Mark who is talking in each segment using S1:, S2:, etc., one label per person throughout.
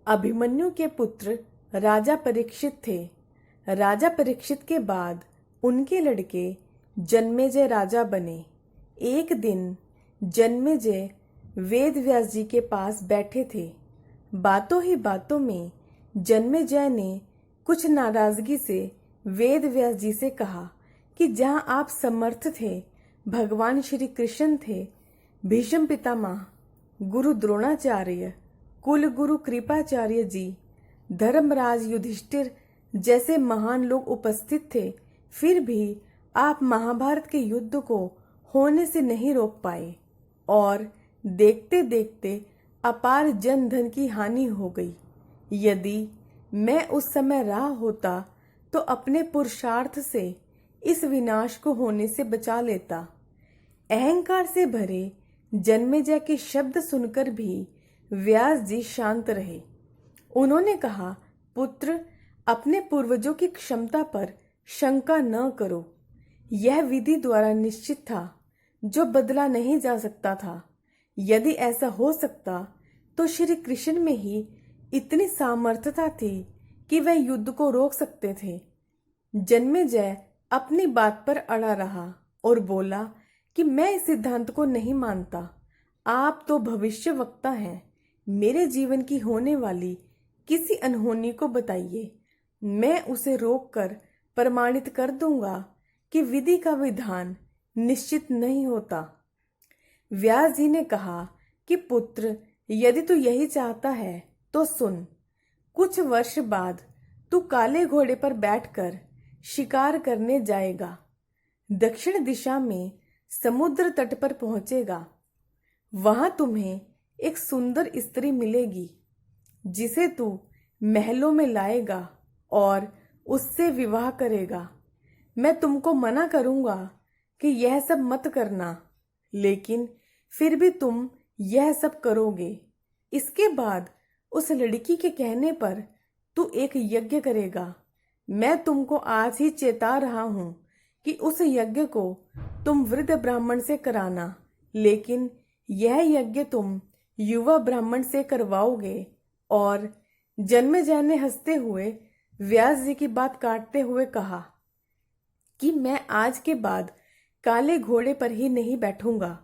S1: अभिमन्यु के पुत्र राजा परीक्षित थे। राजा परीक्षित के बाद उनके लड़के जन्मेजय राजा बने। एक दिन जन्मेजय वेद व्यास जी के पास बैठे थे। बातों ही बातों में जन्मेजय ने कुछ नाराजगी से वेद व्यास जी से कहा कि जहां आप समर्थ थे, भगवान श्री कृष्ण थे, भीष्म पितामह, गुरु द्रोणाचार्य, कुल गुरु कृपाचार्य जी, धर्मराज युधिष्ठिर जैसे महान लोग उपस्थित थे, फिर भी आप महाभारत के युद्ध को होने से नहीं रोक पाए और देखते देखते अपार जन धन की हानि हो गई। यदि मैं उस समय रहा होता तो अपने पुरुषार्थ से इस विनाश को होने से बचा लेता। अहंकार से भरे जन्मेजय के शब्द सुनकर भी व्यास जी शांत रहे। उन्होंने कहा, पुत्र, अपने पूर्वजों की क्षमता पर शंका न करो। यह विधि द्वारा निश्चित था, जो बदला नहीं जा सकता था। यदि ऐसा हो सकता तो श्री कृष्ण में ही इतनी सामर्थ्यता थी कि वह युद्ध को रोक सकते थे। जन्मेजय अपनी बात पर अड़ा रहा और बोला कि मैं इस सिद्धांत को नहीं मानता। आप तो भविष्यवक्ता हैं। मेरे जीवन की होने वाली किसी अनहोनी को बताइए, मैं उसे रोककर प्रमाणित कर दूंगा कि विधि का विधान निश्चित नहीं होता। व्यास जी ने कहा कि पुत्र, यदि तू यही चाहता है तो सुन। कुछ वर्ष बाद तू काले घोड़े पर बैठकर शिकार करने जाएगा। दक्षिण दिशा में समुद्र तट पर पहुंचेगा। वहां तुम्हें एक सुंदर स्त्री मिलेगी, जिसे तू महलों में लाएगा और उससे विवाह करेगा। मैं तुमको मना करूंगा कि यह सब मत करना, लेकिन फिर भी तुम यह सब करोगे। इसके बाद उस लड़की के कहने पर तू एक यज्ञ करेगा। मैं तुमको आज ही चेता रहा हूं कि उस यज्ञ को तुम वृद्ध ब्राह्मण से कराना, लेकिन यह यज्ञ तुम युवा ब्राह्मण से करवाओगे। और जन्मेजय ने हंसते हुए व्यास जी की बात काटते हुए कहा कि मैं आज के बाद काले घोड़े पर ही नहीं बैठूंगा,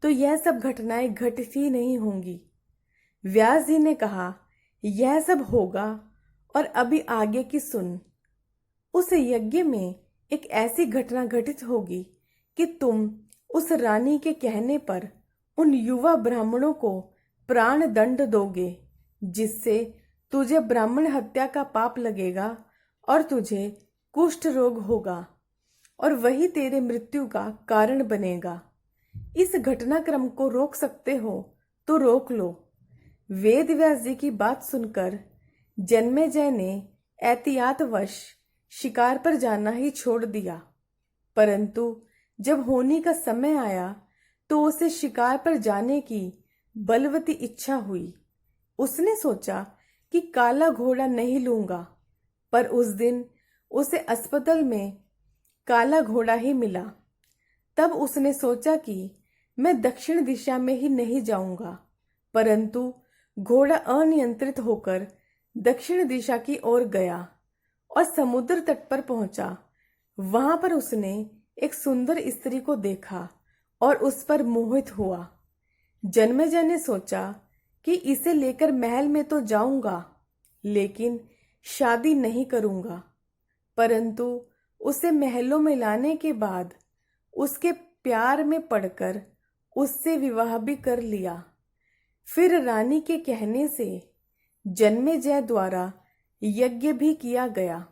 S1: तो यह सब घटनाएं घटित ही नहीं होंगी। व्यास जी ने कहा, यह सब होगा, और अभी आगे की सुन। उस यज्ञ में एक ऐसी घटना घटित होगी कि तुम उस रानी के कहने पर उन युवा ब्राह्मणों को प्राण दंड दोगे, जिससे तुझे ब्राह्मण हत्या का पाप लगेगा और तुझे कुष्ठ रोग होगा, और वही तेरे मृत्यु का कारण बनेगा। इस घटनाक्रम को रोक सकते हो तो रोक लो। वेद व्यास जी की बात सुनकर जन्मेजय ने एहतियातवश शिकार पर जाना ही छोड़ दिया, परंतु जब होनी का समय आया तो उसे शिकार पर जाने की बलवती इच्छा हुई। उसने सोचा कि काला घोड़ा नहीं लूंगा, पर उस दिन उसे अस्पताल में काला घोड़ा ही मिला। तब उसने सोचा कि मैं दक्षिण दिशा में ही नहीं जाऊंगा, परंतु घोड़ा अनियंत्रित होकर दक्षिण दिशा की ओर गया और समुद्र तट पर पहुंचा। वहां पर उसने एक सुंदर स्त्री को देखा और उस पर मोहित हुआ। जन्मेजय ने सोचा कि इसे लेकर महल में तो जाऊंगा, लेकिन शादी नहीं करूंगा। परंतु उसे महलों में लाने के बाद उसके प्यार में पड़कर उससे विवाह भी कर लिया। फिर रानी के कहने से जन्मेजय द्वारा यज्ञ भी किया गया।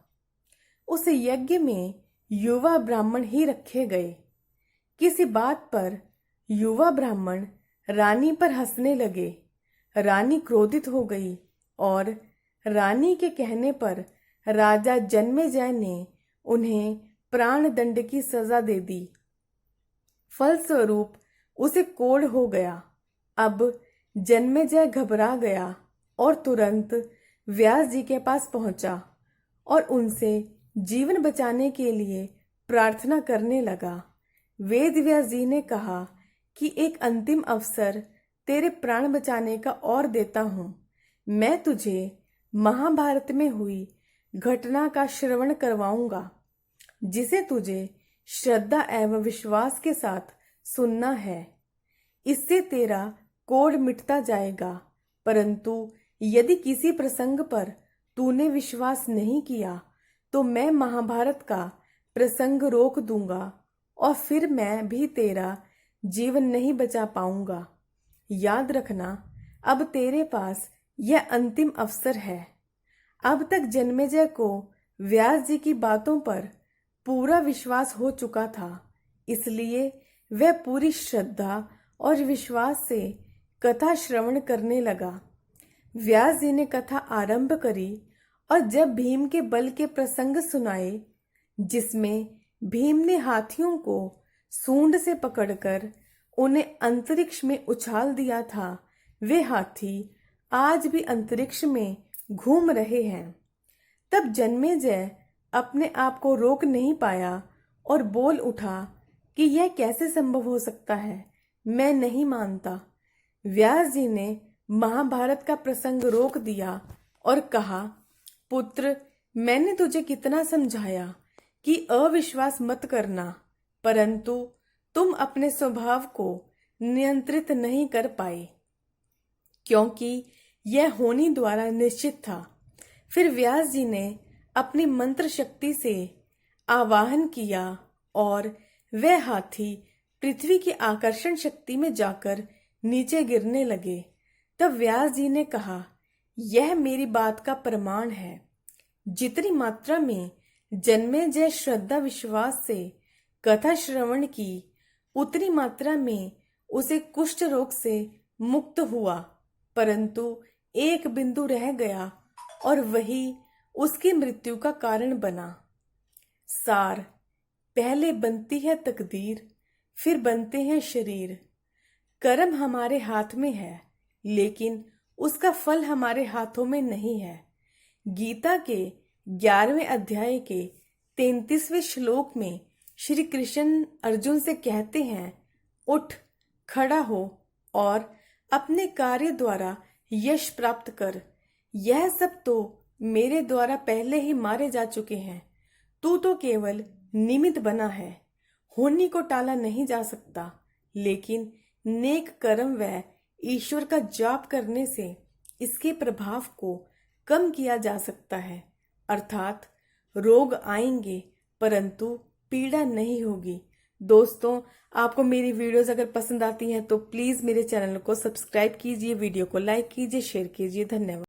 S1: उस यज्ञ में युवा ब्राह्मण ही रखे गए। किसी बात पर युवा ब्राह्मण रानी पर हंसने लगे। रानी क्रोधित हो गई और रानी के कहने पर राजा जन्मेजय ने उन्हें प्राण दंड की सजा दे दी। फलस्वरूप उसे कोढ़ हो गया। अब जन्मेजय घबरा गया और तुरंत व्यास जी के पास पहुंचा और उनसे जीवन बचाने के लिए प्रार्थना करने लगा। वेद व्यास जी ने कहा कि एक अंतिम अवसर तेरे प्राण बचाने का और देता हूं। मैं तुझे महाभारत में हुई घटना का श्रवण करवाऊंगा, जिसे तुझे श्रद्धा एवं विश्वास के साथ सुनना है। इससे तेरा कोढ़ मिटता जाएगा। परंतु यदि किसी प्रसंग पर तूने विश्वास नहीं किया तो मैं महाभारत का प्रसंग रोक दूंगा और फिर मैं भी तेरा जीवन नहीं बचा पाऊंगा। याद रखना, अब तेरे पास यह अंतिम अवसर है। अब तक जन्मेजय को व्यास जी की बातों पर पूरा विश्वास हो चुका था, इसलिए वह पूरी श्रद्धा और विश्वास से कथा श्रवण करने लगा। व्यास जी ने कथा आरंभ करी और जब भीम के बल के प्रसंग सुनाए, जिसमें भीम ने हाथियों को सूंड से पकड़कर उन्हें अंतरिक्ष में उछाल दिया था, वे हाथी आज भी अंतरिक्ष में घूम रहे हैं। तब जन्मेजय अपने आप को रोक नहीं पाया और बोल उठा कि यह कैसे संभव हो सकता है, मैं नहीं मानता। व्यास जी ने महाभारत का प्रसंग रोक दिया और कहा, पुत्र, मैंने तुझे कितना समझाया कि अविश्वास मत करना, परंतु तुम अपने स्वभाव को नियंत्रित नहीं कर पाए, क्योंकि यह होनी द्वारा निश्चित था। फिर व्यास जी ने अपनी मंत्र शक्ति से आवाहन किया और वह हाथी पृथ्वी की आकर्षण शक्ति में जाकर नीचे गिरने लगे। तब व्यास जी ने कहा, यह मेरी बात का प्रमाण है। जितनी मात्रा में जन्मेजय श्रद्धा विश्वास से कथा श्रवण की, उतनी मात्रा में उसे कुष्ठ रोग से मुक्त हुआ, परंतु एक बिंदु रह गया और वही उसकी मृत्यु का कारण बना। सार, पहले बनती है तकदीर, फिर बनते हैं शरीर। कर्म हमारे हाथ में है, लेकिन उसका फल हमारे हाथों में नहीं है। गीता के 11वें अध्याय के 33वें श्लोक में श्री कृष्ण अर्जुन से कहते हैं, उठ, खड़ा हो और अपने कार्य द्वारा यश प्राप्त कर। यह सब तो मेरे द्वारा पहले ही मारे जा चुके हैं। तू तो केवल निमित्त बना है। होनी को टाला नहीं जा सकता, लेकिन नेक कर्म व ईश्वर का जाप करने से इसके प्रभाव को कम किया जा सकता है। अर्थात रोग आएंगे परंतु पीड़ा नहीं होगी। दोस्तों, आपको मेरी वीडियोस अगर पसंद आती हैं तो प्लीज़ मेरे चैनल को सब्सक्राइब कीजिए, वीडियो को लाइक कीजिए, शेयर कीजिए। धन्यवाद।